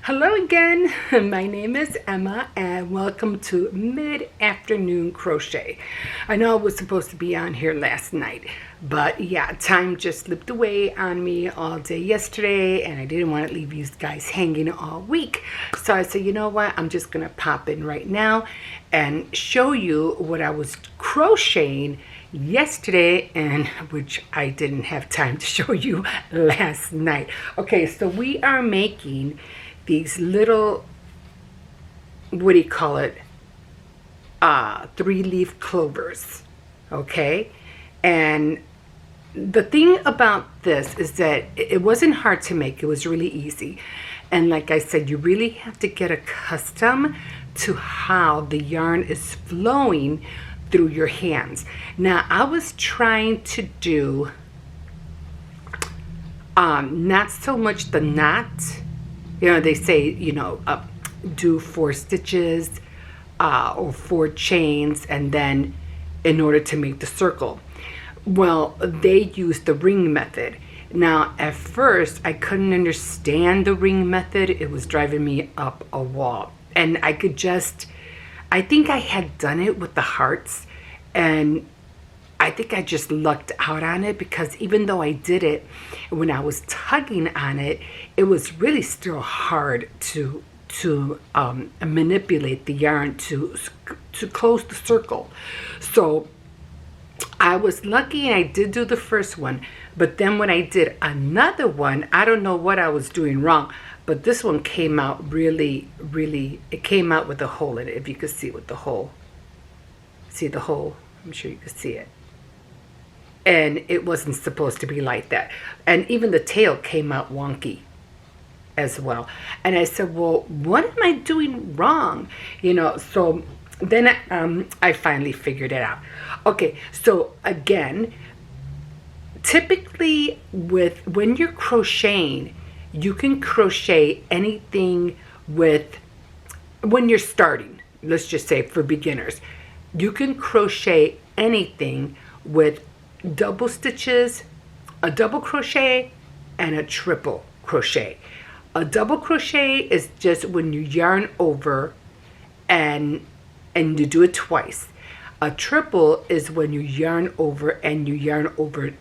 Hello again, my name is Emma and welcome to Mid-Afternoon Crochet. I know I was supposed to be on here last night, but yeah, time just slipped away on me all day yesterday and I didn't want to leave you guys hanging all week. So I said, you know what, I'm just going to pop in right now and show you what I was crocheting yesterday, and which I didn't have time to show you last night. Okay, so we are making these little, what do you call it, 3-leaf clovers. Okay, and the thing about this is that it wasn't hard to make. It was really easy, and like I said, you really have to get accustomed to how the yarn is flowing through your hands. Now I was trying to do not so much the knot. You know, they say, you know, do 4 stitches or 4 chains, and then in order to make the circle. Well, they use the ring method. Now, at first, I couldn't understand the ring method. It was driving me up a wall. And I think I had done it with the hearts, and I think I just lucked out on it, because even though I did it, when I was tugging on it, it was really still hard to manipulate the yarn to close the circle. So I was lucky and I did do the first one, but then when I did another one, I don't know what I was doing wrong, but this one came out really, it came out with a hole in it. If you could see with the hole, see the hole, I'm sure you could see it. And it wasn't supposed to be like that. And even the tail came out wonky as well. And I said, well, what am I doing wrong? You know, so then I finally figured it out. Okay, so again, typically when you're crocheting, you can crochet anything with, when you're starting, let's just say for beginners, you can crochet anything with double stitches, a double crochet, and a triple crochet. A double crochet is just when you yarn over and you do it twice. A triple is when you yarn over and you yarn over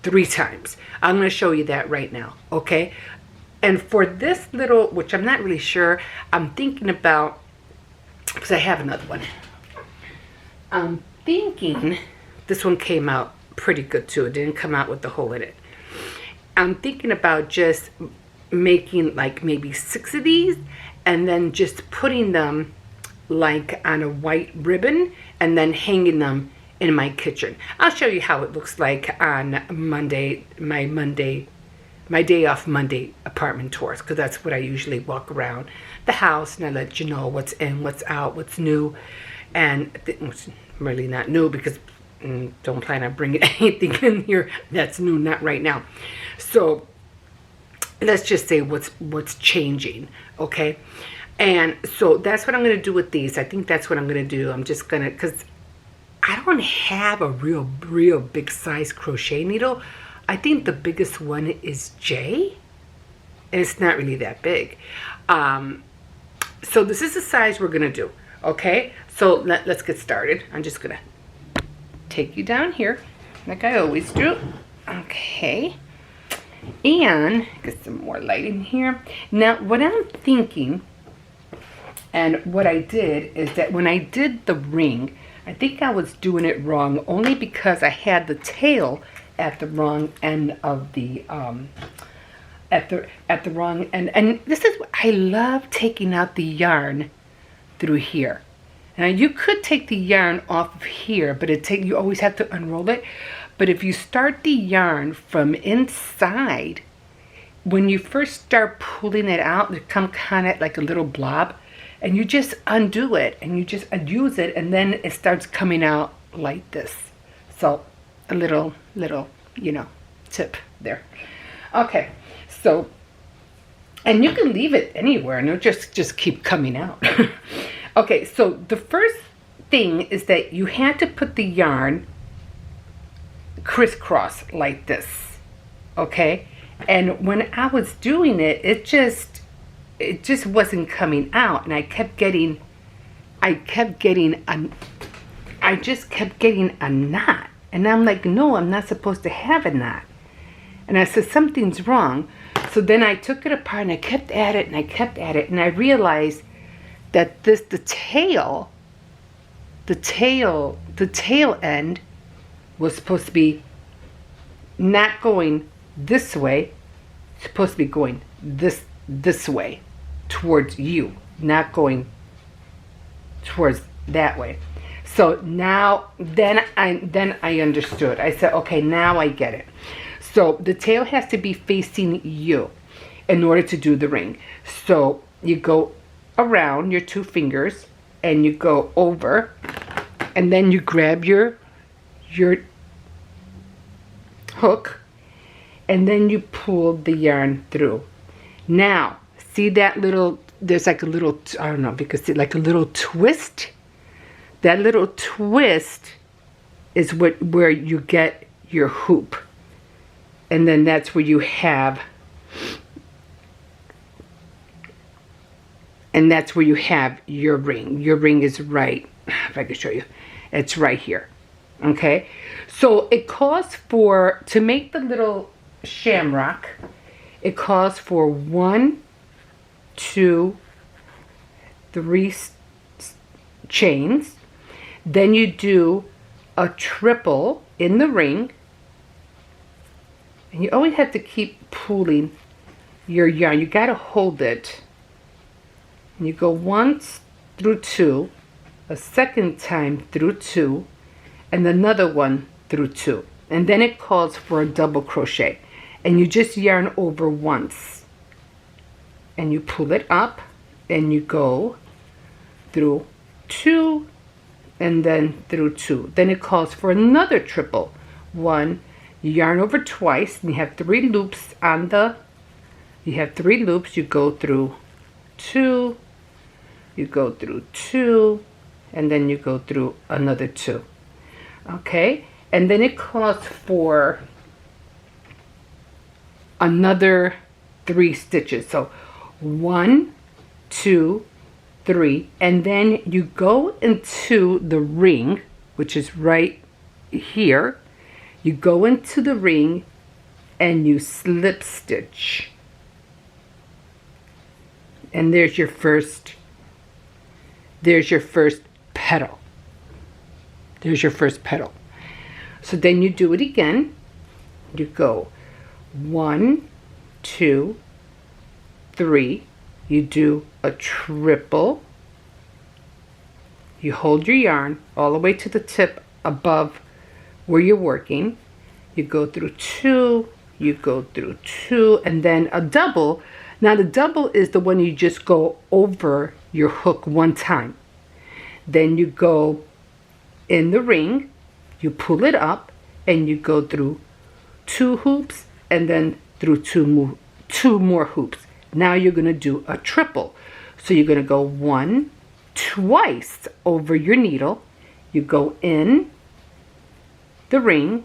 3 times. I'm going to show you that right now, okay? And for this little, which I'm not really sure, I'm thinking about, because I have another one. I'm thinking this one came out pretty good too. It didn't come out with the hole in it. I'm thinking about just making like maybe 6 of these and then just putting them like on a white ribbon and then hanging them in my kitchen. I'll show you how it looks like on Monday, my day off Monday apartment tours, because that's what I usually walk around the house and I let you know what's in, what's out, what's new, and it's really not new because don't plan on bringing anything in here that's new, not right now. So let's just say what's changing, okay? And so that's what I'm going to do with these. I think that's what I'm going to do. I'm just going to, because I don't have a real big size crochet needle. I think the biggest one is J, and it's not really that big. So this is the size we're going to do, okay? So let's get started. I'm just going to take you down here like I always do. Okay, and get some more light in here. Now what I'm thinking, and what I did, is that when I did the ring, I think I was doing it wrong only because I had the tail at the wrong end of the at the wrong end. And this is what I love, taking out the yarn through here. Now you could take the yarn off of here, but you always have to unroll it. But if you start the yarn from inside, when you first start pulling it out, it comes kind of like a little blob, and you just undo it and you just use it, and then it starts coming out like this. So a little, you know, tip there. Okay, so, and you can leave it anywhere and it'll just keep coming out. Okay, so the first thing is that you had to put the yarn crisscross like this, okay? And when I was doing it, it just wasn't coming out, and I just kept getting a knot. And I'm like, no, I'm not supposed to have a knot. And I said, something's wrong. So then I took it apart and I kept at it and I kept at it, and I realized that the tail end was supposed to be not going this way, it's supposed to be going this way towards you, not going towards that way. So now, then I understood. I said, okay, now I get it. So the tail has to be facing you in order to do the ring. So you go around your 2 fingers and you go over, and then you grab your hook, and then you pull the yarn through. Now, see that little, there's like a little, I don't know, because it's like a little twist. That little twist is where you get your hoop. And then that's where you have, and that's where you have your ring. Your ring is right, if I can show you, it's right here. Okay, so it calls for, to make the little shamrock, it calls for 1, 2, 3 chains. Then you do a triple in the ring, and you always have to keep pulling your yarn. You got to hold it, and you go once through 2, a second time through 2, and another one through 2, and then it calls for a double crochet, and you just yarn over once, and you pull it up, and you go through 2, and then through 2. Then it calls for another triple. 1, you yarn over twice, and you have 3 loops on the, you have 3 loops, you go through 2, you go through 2, and then you go through another 2. Okay, and then it calls for another 3 stitches. So 1, 2, 3, and then you go into the ring, which is right here. You go into the ring and you slip stitch, and there's your first petal. There's your first petal. So then you do it again. You go 1, 2, 3. You do a triple. You hold your yarn all the way to the tip above where you're working. You go through 2, you go through 2, and then a double. Now the double is the one you just go over your hook one time. Then you go in the ring, you pull it up, and you go through 2 hoops, and then through 2 more hoops. Now you're going to do a triple. So you're going to go 1 twice over your needle. You go in the ring.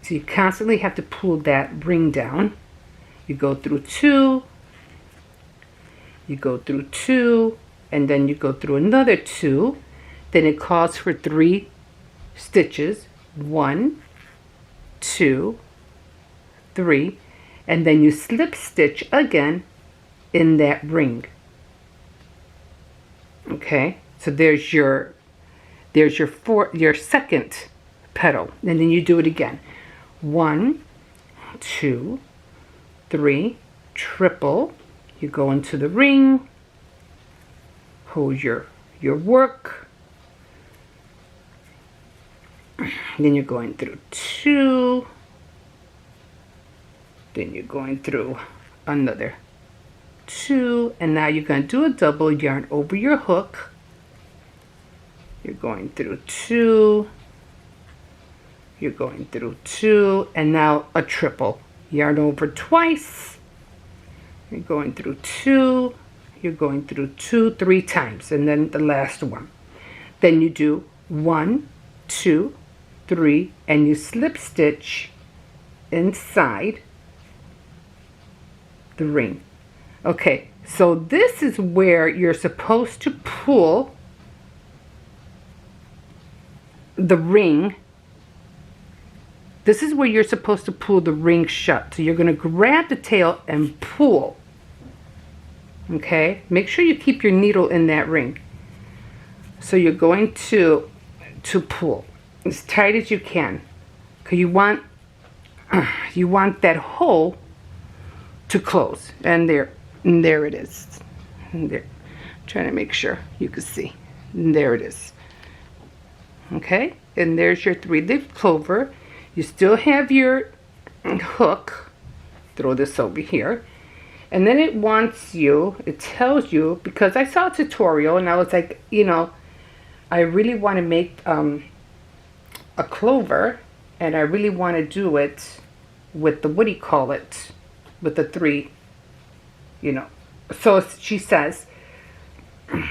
So you constantly have to pull that ring down. You go through 2. You go through 2. And then you go through another 2. Then it calls for 3 stitches. 1, 2, 3. And then you slip stitch again in that ring. Okay, so there's your second petal, and then you do it again. 1, 2, 3, triple. You go into the ring, hold your work. Then you're going through 2. Then you're going through another 2, and now you're going to do a double, yarn over your hook. You're going through 2. You're going through 2, and now a triple. Yarn over twice. You're going through 2. You're going through 2 3 times, and then the last one. Then you do 1, 2, 3, and you slip stitch inside the ring. Okay, so this is where you're supposed to pull the ring. This is where you're supposed to pull the ring shut. So you're going to grab the tail and pull. Okay, make sure you keep your needle in that ring. So you're going to pull as tight as you can, because you want that hole to close. And there it is. And there, trying to make sure you can see. And there it is. Okay, and there's your 3-leaf clover. You still have your hook. Throw this over here. And then it tells you, because I saw a tutorial and I was like, you know, I really want to make a clover, and I really want to do it with the, what do you call it, with the 3, you know. So she says, I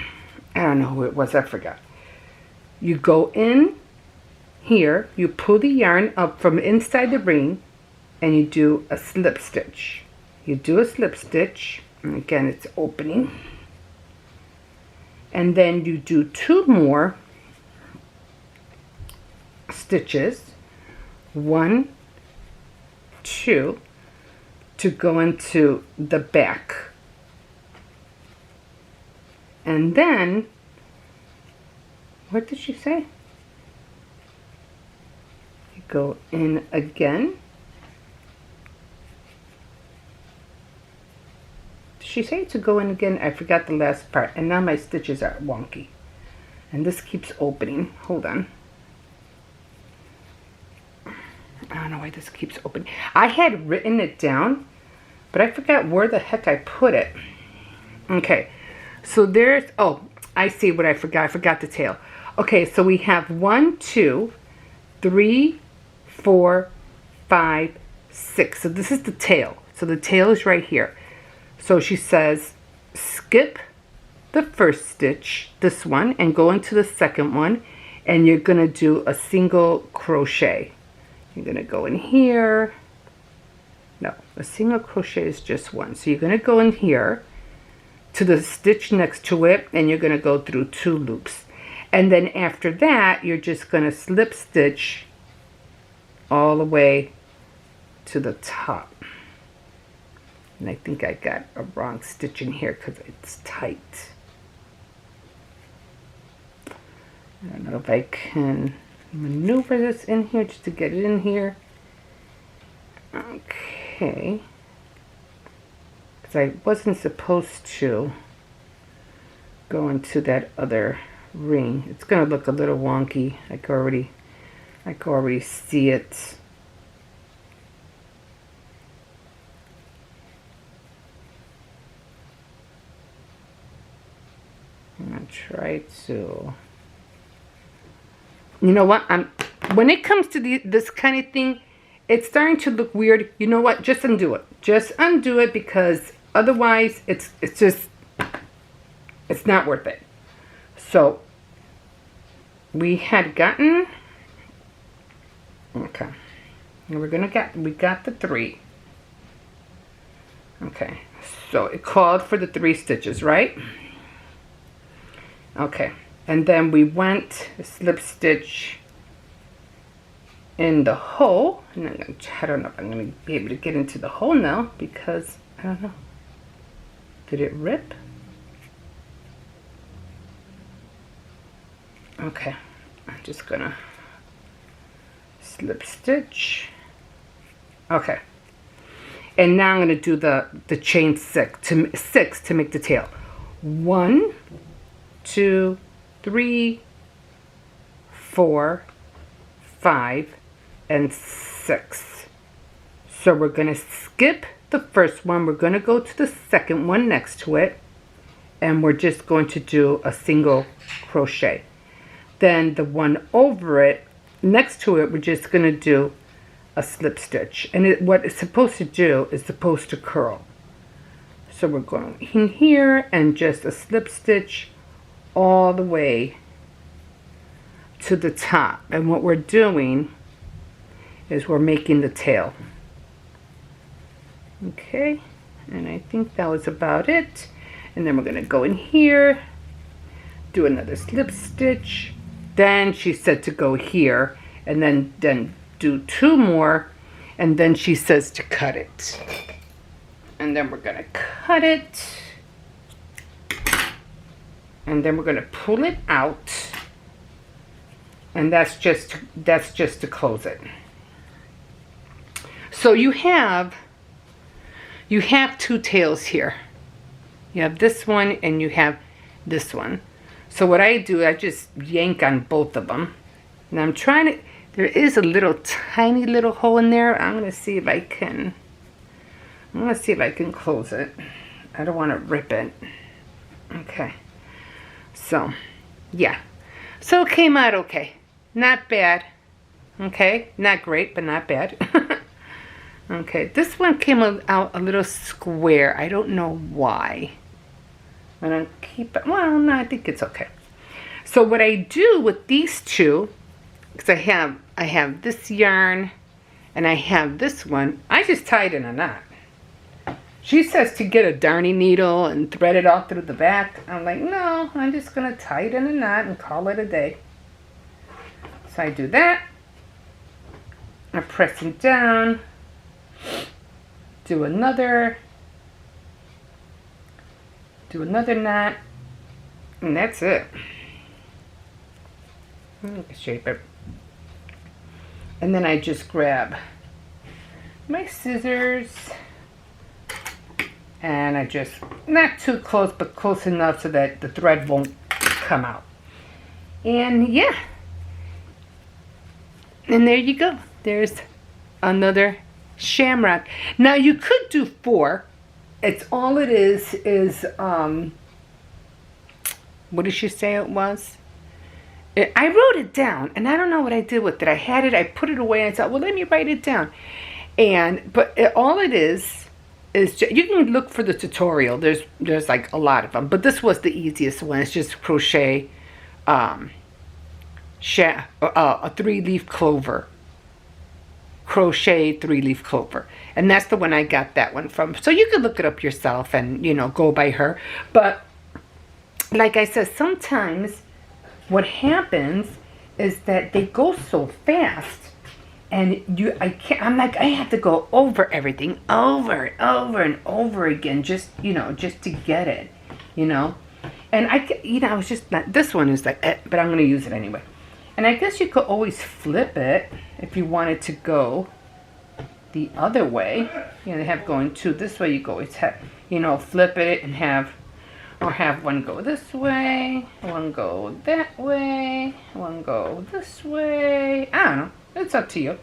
don't know who it was, I forgot. You go in here, you pull the yarn up from inside the ring, and you do a slip stitch. You do a slip stitch, and again it's opening, and then you do 2 more stitches, 1, 2, to go into the back, and then, what did she say? You go in again. She said to go in again. I forgot the last part, and now my stitches are wonky, and this keeps opening. Hold on. I don't know why this keeps opening. I had written it down, but I forgot where the heck I put it. Okay, so there's, oh, I see what I forgot. I forgot the tail. Okay, so we have 1, 2, 3, 4, 5, 6. So this is the tail. So the tail is right here. So she says, skip the first stitch, this one, and go into the second one, and you're going to do a single crochet. You're going to go in here. No, a single crochet is just one. So you're going to go in here to the stitch next to it, and you're going to go through 2 loops. And then after that, you're just going to slip stitch all the way to the top. And I think I got a wrong stitch in here because it's tight. I don't know if I can maneuver this in here just to get it in here. Okay. Because I wasn't supposed to go into that other ring. It's going to look a little wonky. I can already see it. I'm going to try to, you know what, when it comes to this kind of thing, it's starting to look weird. You know what, just undo it. Just undo it, because otherwise it's not worth it. So we had gotten, okay, and we got the 3. Okay, so it called for the 3 stitches, right? Okay, and then we went slip stitch in the hole, and I don't know if I'm going to be able to get into the hole now, because I don't know. Did it rip? Okay, I'm just gonna slip stitch. Okay, and now I'm gonna do the chain 6 to make the tail. 1, 2, 3, 4, 5, and 6. So we're going to skip the first one. We're going to go to the second one next to it, and we're just going to do a single crochet. Then the one over it, next to it, we're just going to do a slip stitch. And what it's supposed to do is supposed to curl. So we're going in here and just a slip stitch all the way to the top. And what we're doing is we're making the tail. Okay, And I think that was about it. And then we're going to go in here, do another slip stitch. Then she said to go here, and then do 2 more, and then she says to cut it. And then we're going to cut it. And then we're going to pull it out. And that's just to close it. So you have 2 tails here. You have this one and you have this one. So what I do, I just yank on both of them. And I'm trying to, there is a little tiny little hole in there. I'm going to see if I can close it. I don't want to rip it. Okay. So, yeah. So it came out okay. Not bad. Okay. Not great, but not bad. Okay. This one came out a little square. I don't know why. I don't keep it. Well, no, I think it's okay. So what I do with these 2, because I have this yarn and I have this one, I just tie it in a knot. She says to get a darning needle and thread it all through the back. I'm like, no, I'm just going to tie it in a knot and call it a day. So I do that. I'm pressing down. Do another knot. And that's it. Shape it. And then I just grab my scissors. And I just, not too close, but close enough so that the thread won't come out. And yeah. And there you go. There's another shamrock. Now you could do 4. It's all it is, what did she say it was? I wrote it down, and I don't know what I did with it. I had it, I put it away, and I thought, well, let me write it down. But all it is you can look for the tutorial. There's like a lot of them, but this was the easiest one. It's just crochet a 3-leaf clover. Crochet 3-leaf clover, and that's the one I got that one from. So you can look it up yourself and go by her. But like I said, sometimes what happens is that they go so fast. And I'm like, I have to go over everything, over and over again, just to get it, And I was just not, this one is like, but I'm going to use it anyway. And I guess you could always flip it if you wanted to go the other way. They have going 2 this way. You go always have, flip it and have one go this way, one go that way, one go this way. I don't know. It's up to you.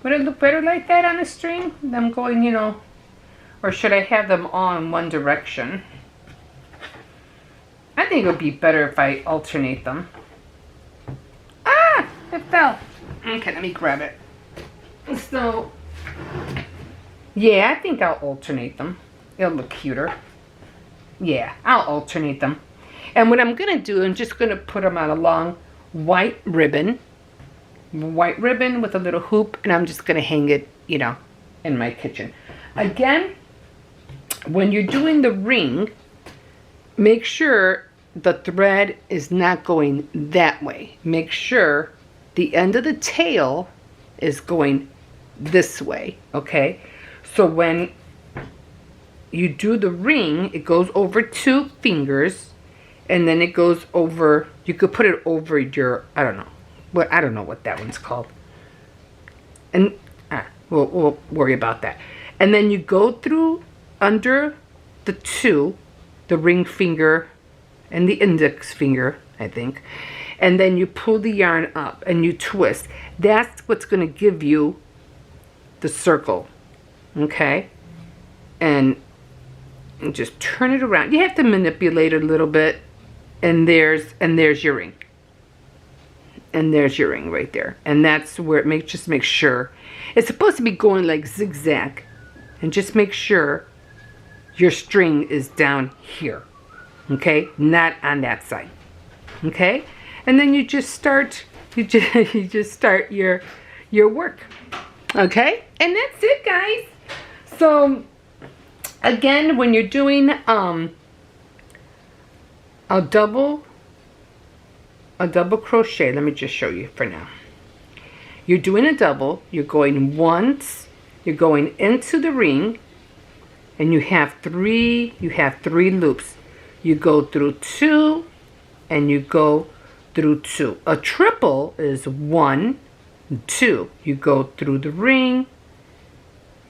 Would it look better like that on the string? Them going, or should I have them all in one direction? I think it would be better if I alternate them. Ah! It fell. Okay, let me grab it. So, yeah, I think I'll alternate them. It'll look cuter. Yeah, I'll alternate them. And what I'm going to do, I'm just going to put them on a long white ribbon with a little hoop, and I'm just going to hang it, in my kitchen. Again, when you're doing the ring, make sure the thread is not going that way. Make sure the end of the tail is going this way, okay? So when you do the ring, it goes over 2 fingers, and then it goes over, you could put it over your, I don't know what that one's called. And we'll worry about that. And then you go through under the 2, the ring finger and the index finger, I think. And then you pull the yarn up and you twist. That's what's going to give you the circle. Okay? And just turn it around. You have to manipulate it a little bit. And there's your ring. And there's your ring right there. And that's where it just make sure. It's supposed to be going like zigzag. And just make sure your string is down here. Okay? Not on that side. Okay? And then you just start your work. Okay? And that's it, guys. So Again, when you're doing a double crochet, let me just show you for now. You're doing a double, you're going once, you're going into the ring, and you have three loops. You go through 2 and you go through 2. A triple is 1, 2. You go through the ring,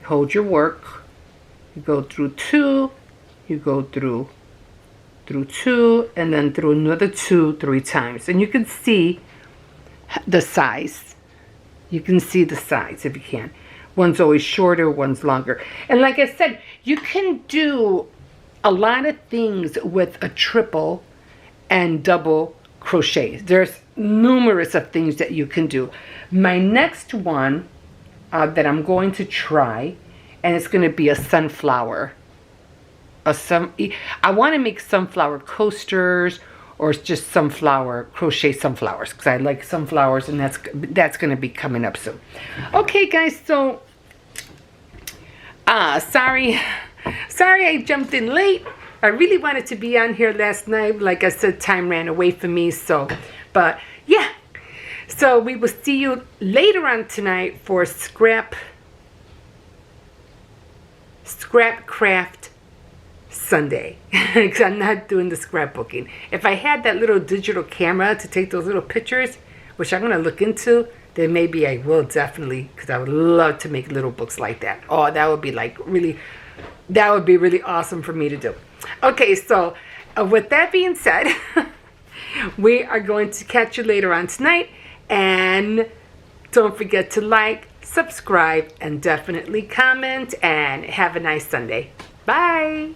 hold your work, you go through 2, you go through 2, and then through another 2 3 times. And you can see the size. You can see the size if you can. One's always shorter, one's longer. And like I said, you can do a lot of things with a triple and double crochet. There's numerous of things that you can do. My next one that I'm going to try, and it's going to be a sunflower. I want to make sunflower coasters, or just crochet sunflowers, because I like sunflowers, and that's going to be coming up soon. Okay, guys, so sorry I jumped in late. I really wanted to be on here last night. Like I said, time ran away from me. But yeah. So we will see you later on tonight for Scrap Craft Sunday. Because I'm not doing the scrapbooking. If I had that little digital camera to take those little pictures, which I'm going to look into, then maybe I will definitely, because I would love to make little books like that. Oh, that would be really awesome for me to do. Okay, so with that being said, we are going to catch you later on tonight. And don't forget to like, subscribe, and definitely comment. And have a nice Sunday. Bye.